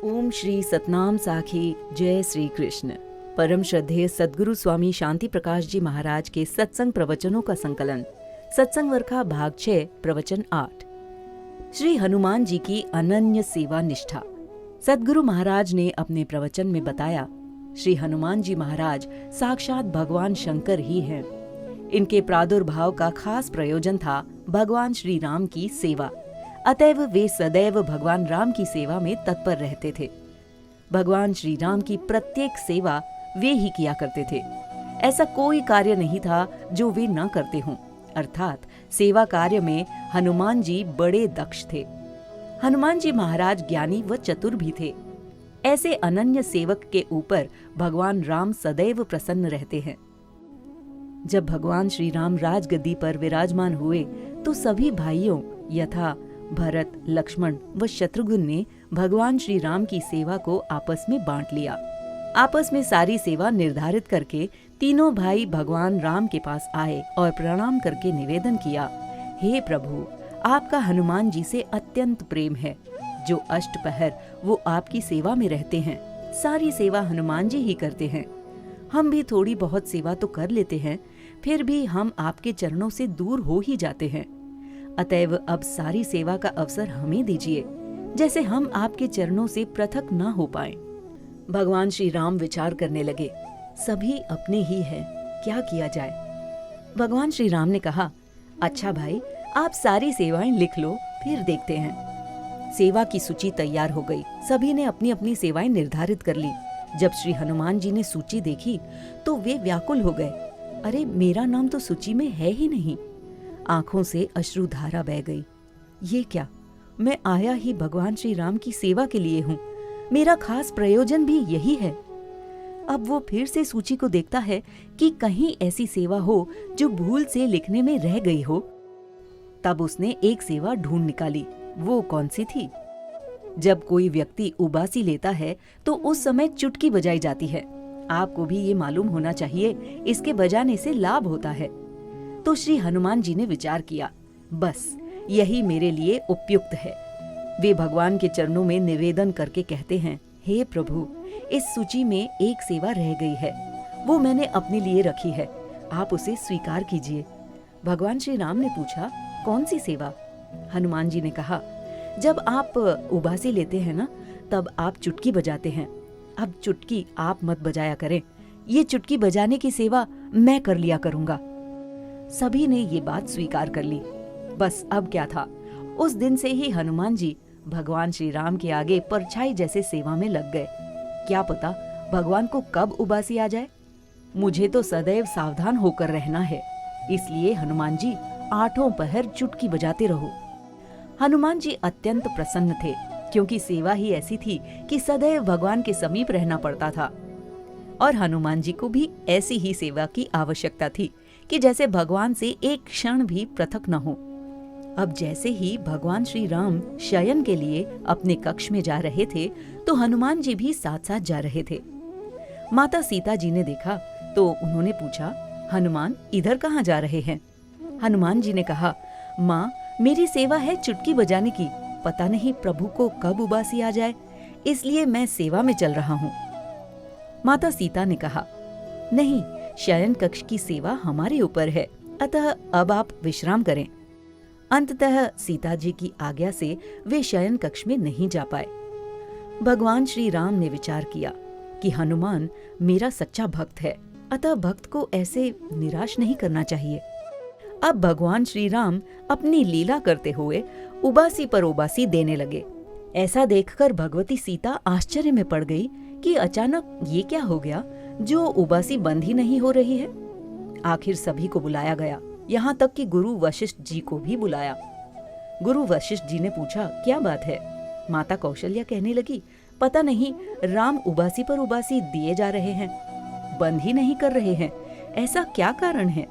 ओम श्री सतनाम साखी जय श्री कृष्ण। परम श्रद्धेय सद्गुरु स्वामी शांति प्रकाश जी महाराज के सत्संग प्रवचनों का संकलन, सत्संग वर्खा भाग 6 प्रवचन 8। श्री हनुमान जी की अनन्य सेवा निष्ठा। सद्गुरु महाराज ने अपने प्रवचन में बताया, श्री हनुमान जी महाराज साक्षात भगवान शंकर ही हैं। इनके प्रादुर्भाव का खास प्रयोजन था भगवान श्री राम की सेवा, अतएव वे सदैव भगवान राम की सेवा में तत्पर रहते थे। भगवान श्री राम की प्रत्येक सेवा वे ही किया करते थे। ऐसा कोई कार्य नहीं था जो वे न करते हों, अर्थात सेवा कार्य में हनुमान जी बड़े दक्ष थे। हनुमान जी महाराज ज्ञानी व चतुर भी थे। ऐसे अनन्य सेवक के ऊपर भगवान राम सदैव प्रसन्न रहते हैं। जब भगवान श्री राम राजगद्दी पर विराजमान हुए तो सभी भाइयों यथा भरत, लक्ष्मण व शत्रुघ्न ने भगवान श्री राम की सेवा को आपस में बांट लिया। आपस में सारी सेवा निर्धारित करके तीनों भाई भगवान राम के पास आए और प्रणाम करके निवेदन किया, हे प्रभु, आपका हनुमान जी से अत्यंत प्रेम है। जो अष्टपहर वो आपकी सेवा में रहते हैं, सारी सेवा हनुमान जी ही करते हैं। हम भी थोड़ी बहुत सेवा तो कर लेते हैं, फिर भी हम आपके चरणों से दूर हो ही जाते हैं। अतएव अब सारी सेवा का अवसर हमें दीजिए, जैसे हम आपके चरणों से पृथक न हो पाएं। भगवान श्री राम विचार करने लगे, सभी अपने ही हैं, क्या किया जाए। भगवान श्री राम ने कहा, अच्छा भाई, आप सारी सेवाएं लिख लो, फिर देखते हैं। सेवा की सूची तैयार हो गई। सभी ने अपनी अपनी सेवाएं निर्धारित कर ली। जब श्री हनुमान जी ने सूची देखी तो वे व्याकुल हो गए। अरे, मेरा नाम तो सूची में है ही नहीं। आंखों से अश्रुधारा बह गई। ये क्या, मैं आया ही भगवान श्री राम की सेवा के लिए हूँ। मेरा खास प्रयोजन भी यही है। अब वो फिर से सूची को देखता है कि कहीं ऐसी सेवा हो जो भूल से लिखने में रह गई हो। तब उसने एक सेवा ढूंढ निकाली। वो कौन सी थी? जब कोई व्यक्ति उबासी लेता है तो उस समय चुटकी बजाई जाती है। आपको भी ये मालूम होना चाहिए, इसके बजाने से लाभ होता है। तो श्री हनुमान जी ने विचार किया, बस यही मेरे लिए उपयुक्त है। वे भगवान के चरणों में निवेदन करके कहते हैं, हे प्रभु, इस सूची में एक सेवा रह गई है, वो मैंने अपने लिए रखी है, आप उसे स्वीकार कीजिए। भगवान श्री राम ने पूछा, कौन सी सेवा? हनुमान जी ने कहा, जब आप उबासी लेते हैं ना, तब आप चुटकी बजाते हैं। अब चुटकी आप मत बजाया करें, ये चुटकी बजाने की सेवा मैं कर लिया करूंगा। सभी ने ये बात स्वीकार कर ली। बस अब क्या था, उस दिन से ही हनुमान जी भगवान श्री राम के आगे परछाई जैसे सेवा में लग गए। क्या पता भगवान को कब उबासी आ जाए। मुझे तो सदैव सावधान होकर रहना है, इसलिए हनुमान जी आठों पहर चुटकी बजाते रहो। हनुमान जी अत्यंत प्रसन्न थे, क्योंकि सेवा ही ऐसी थी कि सदैव भगवान के समीप रहना पड़ता था। और हनुमान जी को भी ऐसी ही सेवा की आवश्यकता थी कि जैसे भगवान से एक क्षण भी पृथक न हो। अब जैसे ही भगवान श्री राम शयन के लिए अपने कक्ष में जा रहे थे तो हनुमान जी भी साथ साथ जा रहे थे। माता सीता जी ने देखा तो उन्होंने पूछा, हनुमान इधर कहाँ जा रहे हैं? हनुमान जी ने कहा, माँ, मेरी सेवा है चुटकी बजाने की, पता नहीं प्रभु को कब उबासी आ जाए, इसलिए मैं सेवा में चल रहा हूँ। माता सीता ने कहा, नहीं, शयन कक्ष की सेवा हमारे ऊपर है, अतः अब आप विश्राम करें। अंततः सीता जी की आज्ञा से वे शयन कक्ष में नहीं जा पाए। भगवान श्री राम ने विचार किया कि हनुमान मेरा सच्चा भक्त है, अतः भक्त को ऐसे निराश नहीं करना चाहिए। अब भगवान श्री राम अपनी लीला करते हुए उबासी पर उबासी देने लगे। ऐसा देखकर भगवती सीता आश्चर्य में पड़ गई कि अचानक ये क्या हो गया जो उबासी बंद ही नहीं हो रही है। आखिर सभी को बुलाया गया, यहाँ तक कि गुरु वशिष्ठ जी को भी बुलाया। गुरु वशिष्ठ जी ने पूछा, क्या बात है? माता कौशल्या कहने लगी, पता नहीं, राम उबासी पर उबासी दिए जा रहे हैं, बंद ही नहीं कर रहे हैं, ऐसा क्या कारण है?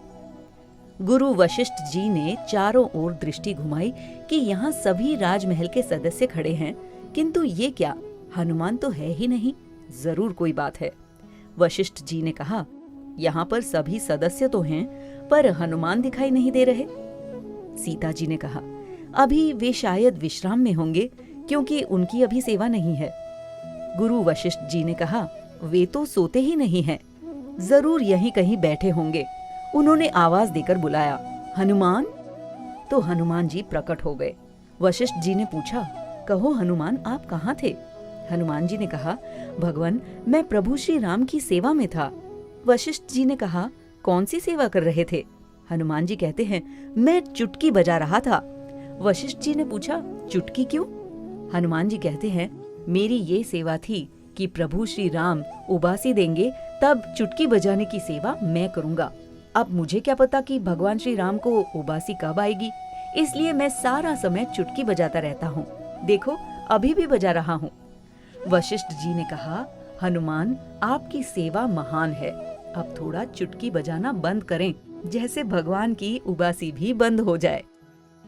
गुरु वशिष्ठ जी ने चारों ओर दृष्टि घुमाई कि यहाँ सभी राजमहल के सदस्य खड़े हैं, किंतु ये क्या, हनुमान तो है ही नहीं, जरूर कोई बात है। वशिष्ठ जी ने कहा, यहाँ पर सभी सदस्य तो हैं, पर हनुमान दिखाई नहीं दे रहे। सीता जी ने कहा, अभी वे शायद विश्राम में होंगे, क्योंकि उनकी अभी सेवा नहीं है। गुरु वशिष्ठ जी ने कहा, वे तो सोते ही नहीं हैं, जरूर यहीं कहीं बैठे होंगे। उन्होंने आवाज देकर बुलाया, हनुमान। तो हनुमान जी प्रकट हो गए। वशिष्ठ जी ने पूछा, कहो हनुमान, आप कहाँ थे? हनुमान जी ने कहा, भगवान, मैं प्रभु श्री राम की सेवा में था। वशिष्ठ जी ने कहा, कौन सी सेवा कर रहे थे? हनुमान जी कहते हैं, मैं चुटकी बजा रहा था। वशिष्ठ जी ने पूछा, चुटकी क्यों? हनुमान जी कहते हैं, मेरी ये सेवा थी कि प्रभु श्री राम उबासी देंगे, तब चुटकी बजाने की सेवा मैं करूंगा। अब मुझे क्या पता कि भगवान श्री राम को उबासी कब आएगी, इसलिए मैं सारा समय चुटकी बजाता रहता हूँ। देखो, अभी भी बजा रहा हूँ। वशिष्ठ जी ने कहा, हनुमान, आपकी सेवा महान है। अब थोड़ा चुटकी बजाना बंद करें, जैसे भगवान की उबासी भी बंद हो जाए।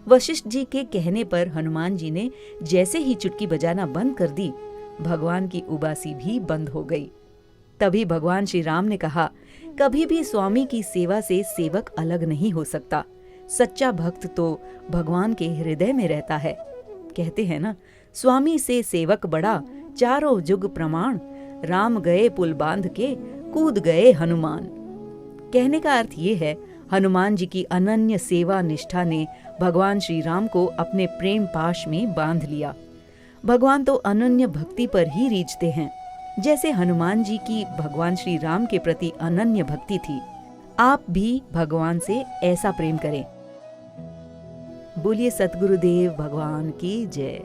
वशिष्ठ जी के कहने पर हनुमान जी ने जैसे ही चुटकी बजाना बंद कर दी, भगवान की उबासी भी बंद हो गई। तभी भगवान श्री राम ने कहा, कभी भी स्वामी की सेवा से सेवक अलग नहीं हो सकता। सच्चा भक्त तो भगवान के हृदय में रहता है। कहते हैं ना, स्वामी से सेवक बड़ा, चारों जुग प्रमाण, राम गए पुल बांध के, कूद गए हनुमान। कहने का अर्थ ये है, हनुमान जी की अनन्य सेवा निष्ठा ने भगवान श्री राम को अपने प्रेम पाश में बांध लिया। भगवान तो अनन्य भक्ति पर ही रीझते हैं। जैसे हनुमान जी की भगवान श्री राम के प्रति अनन्य भक्ति थी, आप भी भगवान से ऐसा प्रेम करें। बोलिए सतगुरुदेव भगवान की जय।